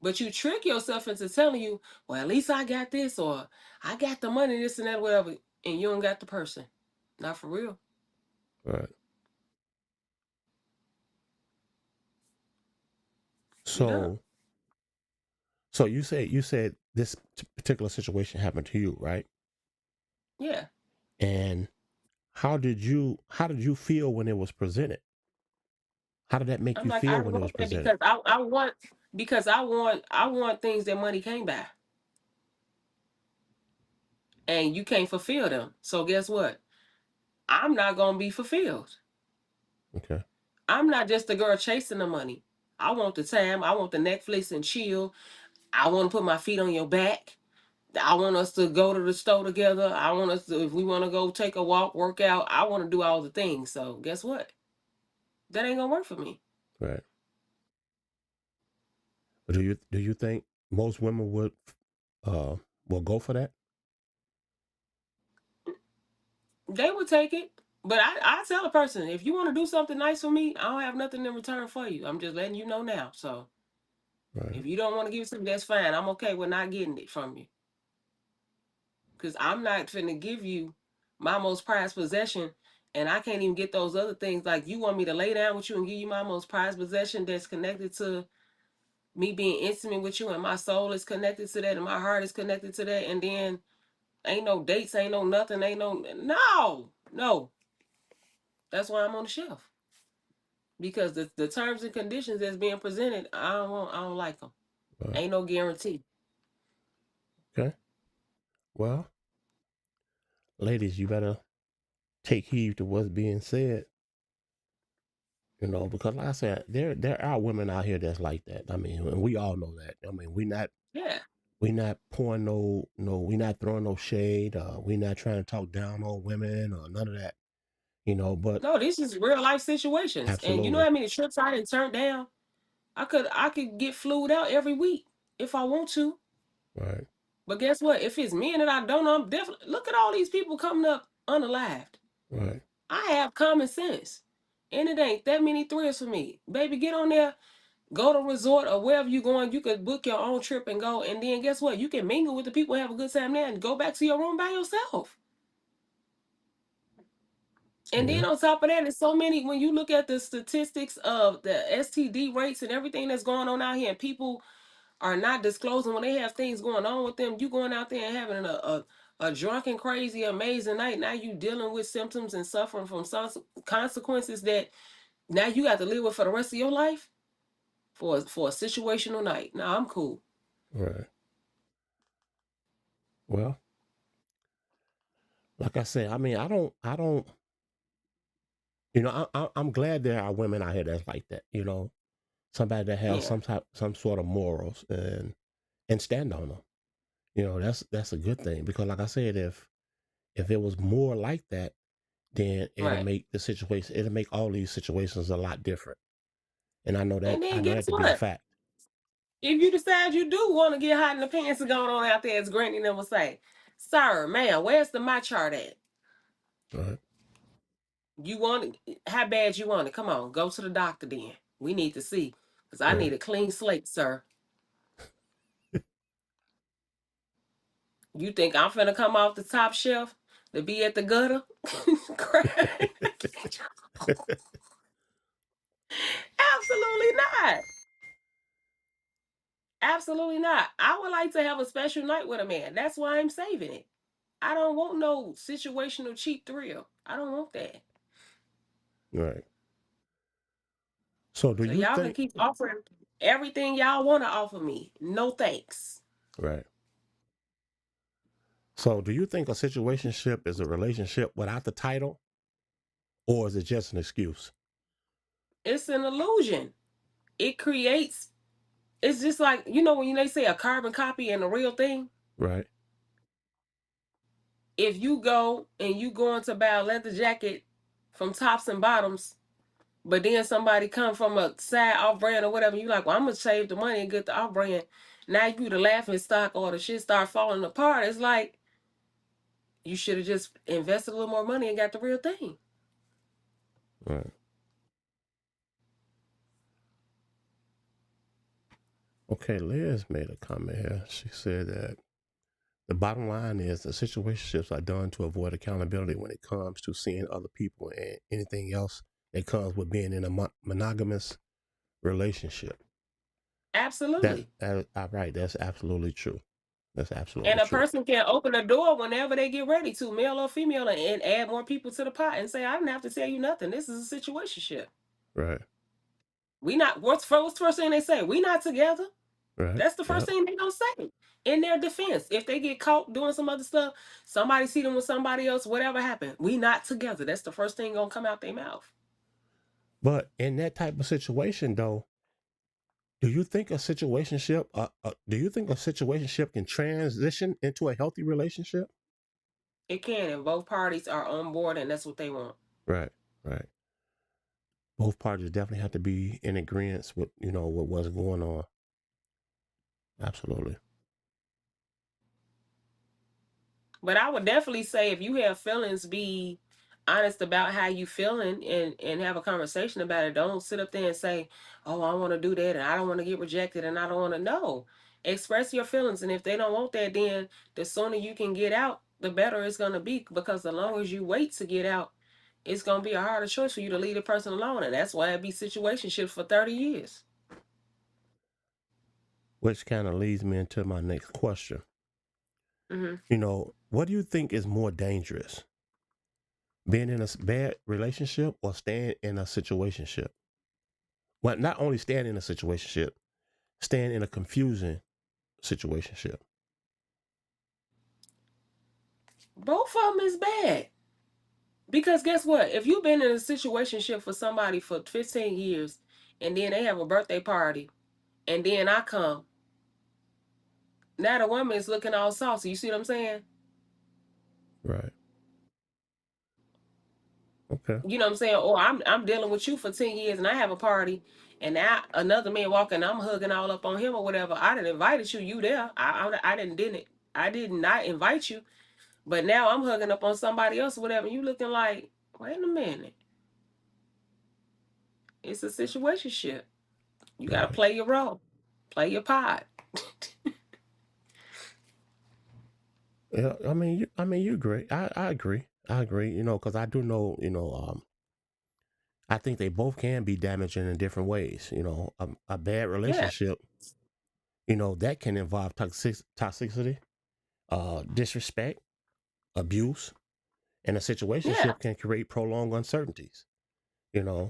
But you trick yourself into telling you, well, at least I got this, or I got the money, this and that, whatever, and you don't got the person. Not for real. Right. You don't. So, so you said this particular situation happened to you, right? Yeah. And how did you feel when it was presented? How did that make I'm you like, I feel don't when it was want that presented? because I want things that money can't buy. And you can't fulfill them. So guess what? I'm not gonna be fulfilled. Okay. I'm not just the girl chasing the money. I want the time. I want the Netflix and chill. I want to put my feet on your back. I want us to go to the store together. I want us to, if we want to go take a walk, work out, I want to do all the things. So guess what? That ain't gonna work for me. Right. But do you think most women would will go for that? They would take it. But I tell a person, if you want to do something nice for me, I don't have nothing in return for you. I'm just letting you know now. So Right. if you don't want to give it to me, that's fine. I'm okay with not getting it from you. Because I'm not finna give you my most prized possession and I can't even get those other things. Like you want me to lay down with you and give you my most prized possession that's connected to me being intimate with you and my soul is connected to that and my heart is connected to that. And then ain't no dates, ain't no nothing, ain't no. That's why I'm on the shelf. Because the terms and conditions that's being presented, I don't like them. Right. Ain't no guarantee. Okay. Well, ladies, you better take heed to what's being said. You know, because like I said, there are women out here that's like that. I mean, and we all know that. I mean, Yeah. we not pouring we not throwing no shade. We not trying to talk down on women or none of that. You know, but No, this is real life situations. And you know absolutely. how many trips I didn't turn down? I could get flued out every week if I want to. Right. But guess what? If it's men that I don't know, I'm definitely look at all these people coming up unalived. Right. I have common sense. And it ain't that many thrills for me. Baby, get on there, go to resort or wherever you're going. You could book your own trip and go. And then guess what? You can mingle with the people, have a good time there, and go back to your room by yourself. And Yeah. then on top of that, there's so many, when you look at the statistics of the STD rates and everything that's going on out here, and people are not disclosing when they have things going on with them. You going out there and having a drunken, crazy, amazing night. Now you dealing with symptoms and suffering from some consequences that now you got to live with for the rest of your life for a situational night. Now I'm cool. Right. Well, like I said, I mean, I don't. You know, I'm glad there are women out here that's like that. You know, somebody that has Yeah. some sort of morals and stand on them. You know, that's a good thing because, like I said, if it was more like that, then Right. it'll make all these situations a lot different. And And I then know guess that to be a what? fact. If you decide you do want to get hot in the pants and going on out there, as Granny never say, sir, man, where's the my chart at? Right. You want it? How bad you want it? Come on, go to the doctor then. We need to see. Because I Right. need a clean slate, sir. You think I'm finna come off the top shelf to be at the gutter? Absolutely not. Absolutely not. I would like to have a special night with a man. That's why I'm saving it. I don't want no situational cheap thrill. I don't want that. Right. So do So you y'all can think? keep offering everything y'all want to offer me. No thanks. Right. So do you think a situationship is a relationship without the title, or is it just an excuse? It's an illusion. It creates, it's just like, you know, when they say a carbon copy and a real thing, Right. if you go and you go into buy a leather jacket from tops and bottoms, but then somebody come from a side off brand or whatever, you like, well, I'm gonna save the money and get the off brand. Now you the laughing stock or the shit start falling apart. It's like you should have just invested a little more money and got the real thing. Right. Okay, Liz made a comment here. She said that the bottom line is that situationships are done to avoid accountability when it comes to seeing other people and anything else that comes with being in a monogamous relationship. Absolutely. Right. That's absolutely true. That's absolutely And a true. person can open the door whenever they get ready to, male or female, and add more people to the pot and say, I didn't have to tell you nothing. This is a situationship. Right. We not what's the first thing they say? We not together. Right. That's the first Yep. thing they gonna say. in their defense. If they get caught doing some other stuff, somebody see them with somebody else, whatever happened, we not together. That's the first thing gonna come out their mouth. But in that type of situation, though, do you think a situationship? Do you think a situationship can transition into a healthy relationship? It can, and both parties are on board, and that's what they want. Right, right. Both parties definitely have to be in agreement with with what's going on. Absolutely. But I would definitely say if you have feelings, be honest about how you feeling and have a conversation about it. Don't sit up there and say, "Oh, I want to do that and I don't want to get rejected and I don't want to know." Express your feelings, and if they don't want that, then the sooner you can get out, the better it's gonna be. Because the longer you wait to get out, it's gonna be a harder choice for you to leave a person alone, and that's why it be situationships for 30 years. Which kind of leads me into my next question. Hmm. What do you think is more dangerous? Being in a bad relationship or staying in a situationship? Well, not only staying in a situationship, staying in a confusing situationship. Both of them is bad. Because guess what? If you've been in a situationship for somebody for 15 years and then they have a birthday party and then I come, now the woman is looking all saucy. You see what I'm saying? Right. Okay. You know what I'm saying? Or I'm dealing with you for 10 years and I have a party and now another man walking, I'm hugging all up on him or whatever. I didn't invited you, you there. I did not invite you. But now I'm hugging up on somebody else or whatever. You looking like, wait a minute. It's a situationship. You gotta Right. play your role. Play your part. Yeah. You agree. I agree. I agree. Because I do know. I think they both can be damaging in different ways. A bad Yeah. relationship. That can involve toxicity, disrespect, abuse, and a Yeah. situationship can create prolonged uncertainties.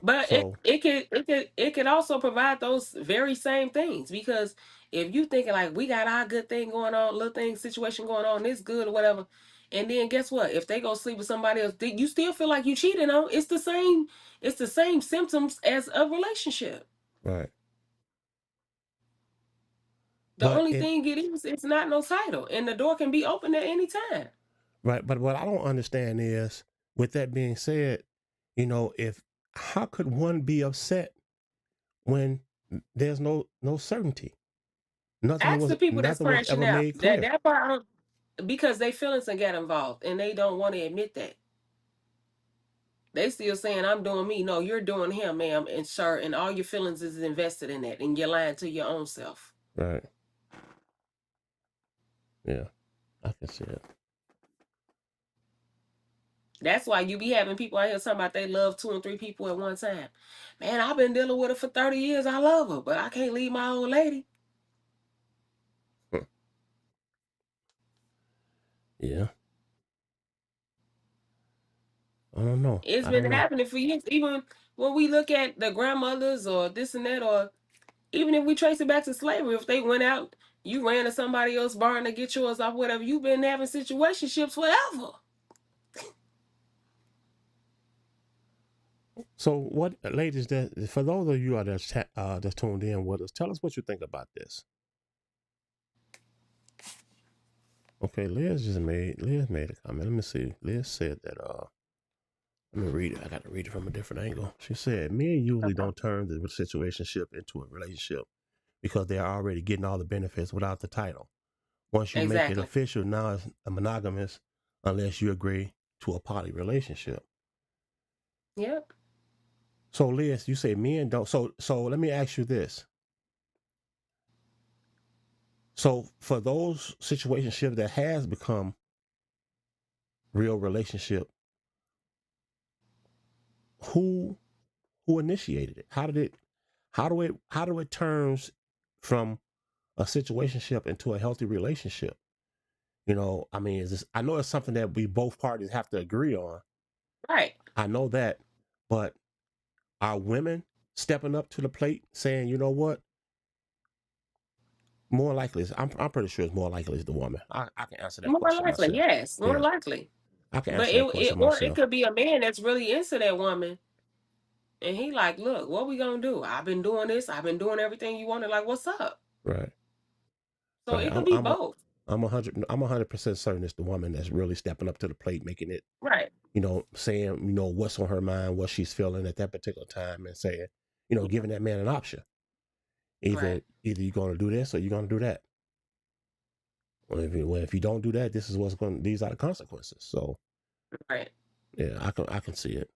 But it, So it could it could it could also provide those very same things because if you thinking like we got our good thing going on, little thing situation going on, this good or whatever, and then guess what? If they go sleep with somebody else, you still feel like you cheated on. It's the same symptoms as a relationship. right, The but only it thing it is, it's not no title, and the door can be open at any time. right, but what I don't understand is, with that being said, if how could one be upset when there's no certainty? Nothing Ask was the people that's nothing was crashing ever out. made That clear. that part because they feelings and get involved and they don't want to admit that. They still saying I'm doing me. No, you're doing him, ma'am and sir, and all your feelings is invested in that, and you're lying to your own self. Right. Yeah. I can see it. That's why you be having people out here talking about they love 2 and 3 people at one time. Man, I've been dealing with her for 30 years. I love her, but I can't leave my old lady. Yeah. I don't know. It's I been don't know. happening for years. Even when we look at the grandmothers or this and that, or even if we trace it back to slavery, if they went out, you ran to somebody else's barn to get yours off, whatever, you've been having situationships forever. So, what, ladies? That for those of you that's tuned in with us, tell us what you think about this. Okay, Liz made a comment. Let me see. Liz said that let me read it. I got to read it from a different angle. She said, "Men usually don't turn the situationship into a relationship because they're already getting all the benefits without the title. Once you make it Exactly. official, now it's a monogamous unless you agree to a poly relationship." Yep. So, Liz, you say men don't. So let me ask you this. So, for those situationships that has become real relationship, who who initiated it? How do it turns from a situationship into a healthy relationship? I mean, is this? I know it's something that we both parties have to agree on. Right. I know that, but are women stepping up to the plate, saying, "You know what? More likely, I'm pretty sure it's more likely it's the woman. I can answer that More question likely, myself. yes, more Yeah, likely. I can But answer that question or it myself. could be a man that's really into that woman, and he like, look, what we gonna do? I've been doing this. I've been doing everything you wanted. Like, what's up? Right, So right. it could be both. I'm 100% certain it's the woman that's really stepping up to the plate, making it, Right. saying, what's on her mind, what she's feeling at that particular time, and saying, giving that man an option. Right. Either you're going to do this or you're going to do that. Well, if you don't do that, these are the consequences. So Right. yeah, I can see it.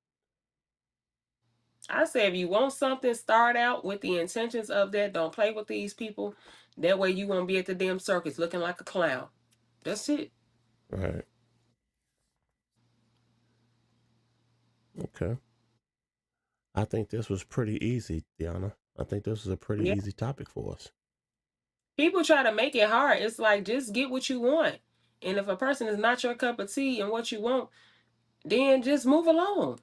I say if you want something, start out with the intentions of that. Don't play with these people. That way you won't be at the damn circus looking like a clown. That's it. Right. Okay. I think this was pretty easy, Deanna. I think this is a pretty Yeah. easy topic for us. People try to make it hard. It's like just get what you want. And if a person is not your cup of tea and what you want, then just move along.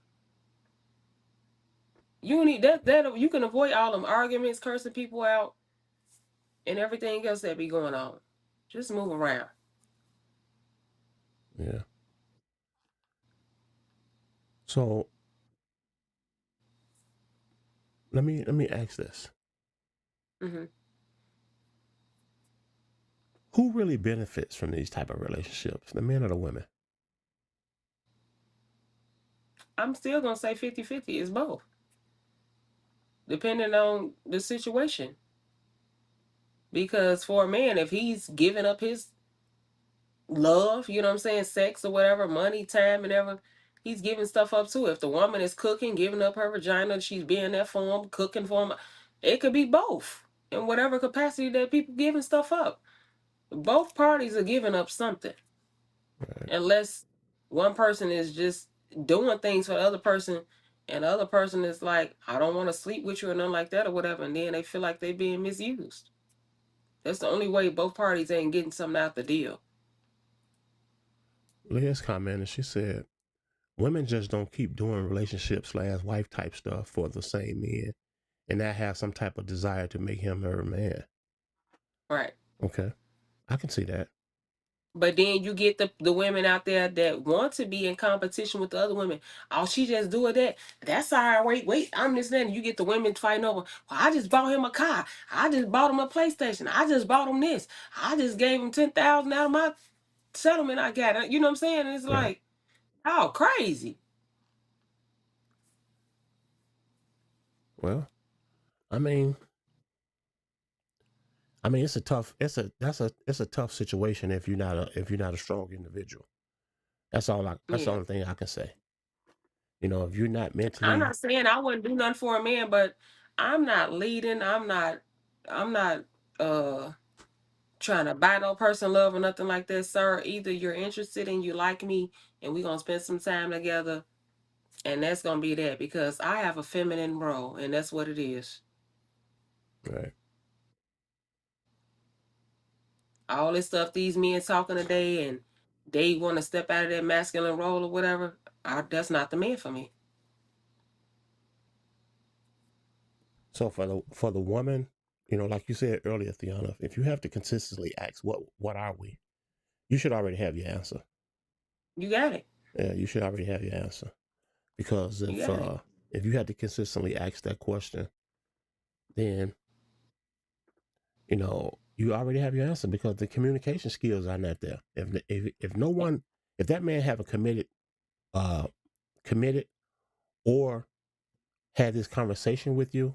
You need that you can avoid all them arguments, cursing people out, and everything else that be going on. Just move around. Yeah. So let me ask this: Hmm. who really benefits from these type of relationships, the men or the women? I'm still gonna say 50-50. It's both. Depending on the situation. Because for a man, if he's giving up his love, you know what I'm saying, sex or whatever, money, time, and ever, he's giving stuff up too. If the woman is cooking, giving up her vagina, she's being there for him, cooking for him. It could be both in whatever capacity that people giving stuff up. Both parties are giving up something, Right. unless one person is just doing things for the other person, and the other person is like, I don't want to sleep with you or nothing like that or whatever, and then they feel like they're being misused. That's the only way both parties ain't getting something out the deal. Liz commented. She said, "Women just don't keep doing relationship/wife type stuff for the same men, and that have some type of desire to make him her man." Right. Okay, I can see that. But then you get the women out there that want to be in competition with the other women. Oh, she just doing that. That's all right. Wait. I'm just saying. You get the women fighting over. Well, I just bought him a car. I just bought him a PlayStation. I just bought him this. I just gave him 10,000 out of my settlement. I got. You know what I'm saying? It's Right. like, oh, crazy. Well, I mean, it's a tough situation if you're not a strong individual. That's the Yeah. only thing I can say. If you're not I'm mentally not saying I wouldn't do nothing for a man, but I'm not leading. I'm not uh trying to buy no person love or nothing like that, sir. Either you're interested and you like me and we're gonna spend some time together, and that's gonna be that, because I have a feminine role and that's what it is. right. All this stuff these men talking today and they want to step out of that masculine role or whatever, that's not the man for me. So for the woman, like you said earlier, Theana, if you have to consistently ask what are we, you should already have your answer. You got it. Yeah, you should already have your answer. Because You got it. if you had to consistently ask that question, then you already have your answer, because the communication skills are not there. If no one, if that man haven't uh committed or had this conversation with you,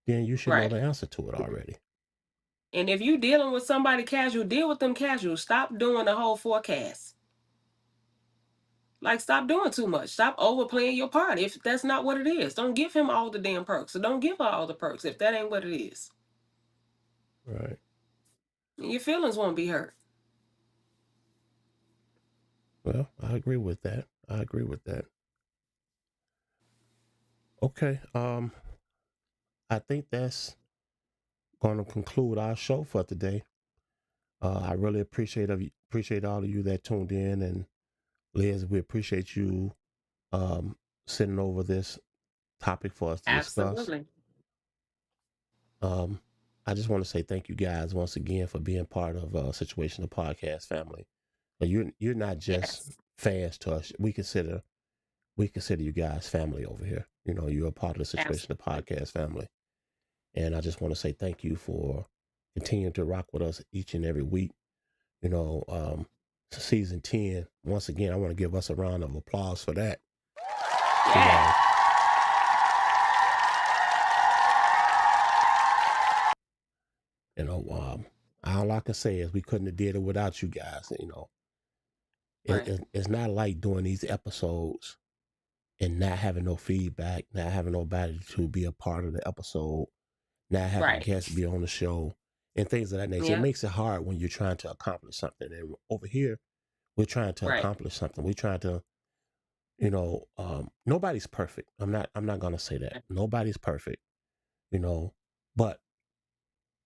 then you should know Right. the answer to it already. And if you dealing with somebody casual, deal with them casual. Stop doing the whole forecast. Like, stop doing too much. Stop overplaying your part. If that's not what it is, don't give him all the damn perks. So don't give her all the perks if that ain't what it is. Right. Your feelings won't be hurt. Well, I agree with that. Okay. I think that's going to conclude our show for today. I really appreciate all of you that tuned in, and Liz, we appreciate you sending over this topic for us to discuss. Absolutely. Um, I just want to say thank you guys once again for being part of Situation the Podcast family. But you're not just Yes. fans to us. We consider you guys family over here. You know, you're a part of the Situation the Absolutely. Podcast family. And I just want to say thank you for continuing to rock with us each and every week. You know, season 10, once again, I want to give us a round of applause for that. You Yeah. know, all I can say is we couldn't have did it without you guys. You know, Right. it's not like doing these episodes and not having no feedback, not having nobody to be a part of the episode, not having Right. guests be on the show, and things of that nature. It Yeah. makes it hard when you're trying to accomplish something. And over here, we're trying to Right. accomplish something. We're trying to, nobody's perfect. I'm not gonna say that. Nobody's perfect, you know, but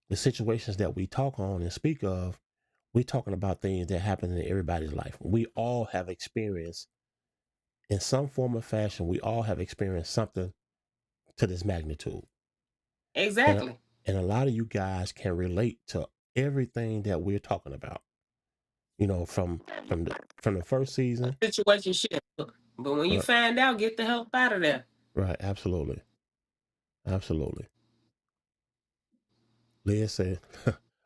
the situations that we talk on and speak of, we're talking about things that happen in everybody's life. We all have experienced in some form or fashion, we all have experienced something to this magnitude. And, Exactly. and a lot of you guys can relate to everything that we're talking about, you know, from the first season. Situationship. But when you uh, find out, get the hell out of there. right, absolutely. Absolutely. Leah said,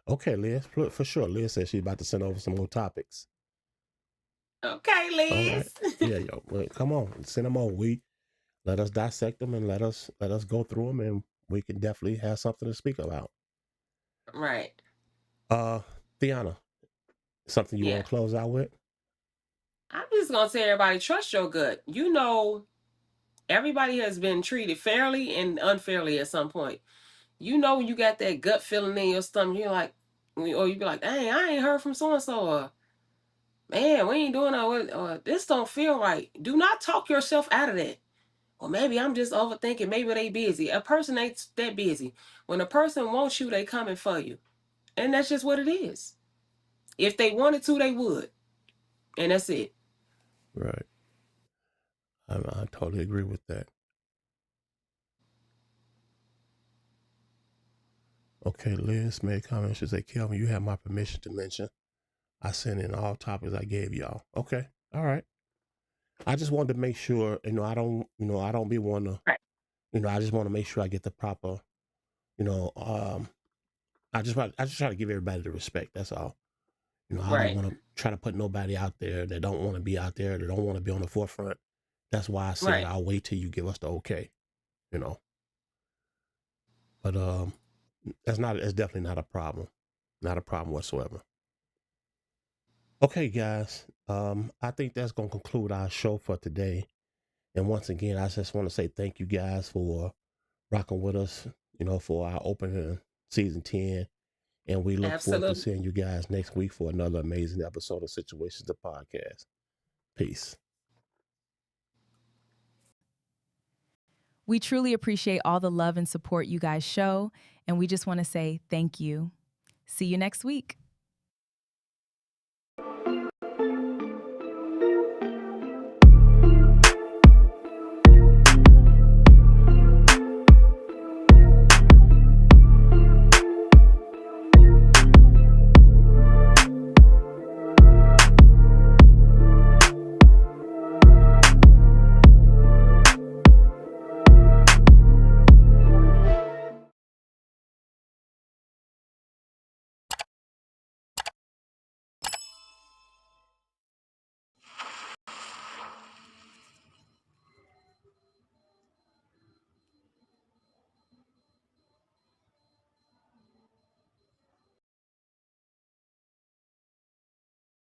okay, Leah, for sure. Leah said she's about to send over some more topics. Okay, All right. Liz. Yeah, yo, well, come on, send them on. We let us dissect them and let us go through them, and we can definitely have something to speak about. Right. Uh, Thiana, something you want Yeah. to close out with? I'm just gonna say, everybody, trust your gut. You know, everybody has been treated fairly and unfairly at some point. You know, when you got that gut feeling in your stomach, you're like, or you be like, dang, I ain't heard from so and so, or man, we ain't doing no, or this don't feel right. Do not talk yourself out of that. Well, maybe I'm just overthinking. Maybe they busy. A person ain't that busy. When a person wants you, they coming for you, and that's just what it is. If they wanted to, they would, and that's it. Right. I totally agree with that. Okay, Liz made comments. She said, Kelvin, you have my permission to mention. I sent in all topics I gave y'all. Okay. All right. I just wanted to make sure, I don't be one to, Right. I just want to make sure I get the proper, you know, I just try to give everybody the respect. That's all. I don't Right. want to try to put nobody out there that don't want to be out there, that don't want to be on the forefront. That's why I said Right. I'll wait till you give us the okay, you know. But that's definitely not a problem. Not a problem whatsoever. Okay, guys. I think that's gonna conclude our show for today. And once again, I just want to say thank you guys for rocking with us, for our opening season 10. And we look forward to Absolutely. seeing you guys next week for another amazing episode of Situations the Podcast. Peace. We truly appreciate all the love and support you guys show, and we just want to say thank you. See you next week.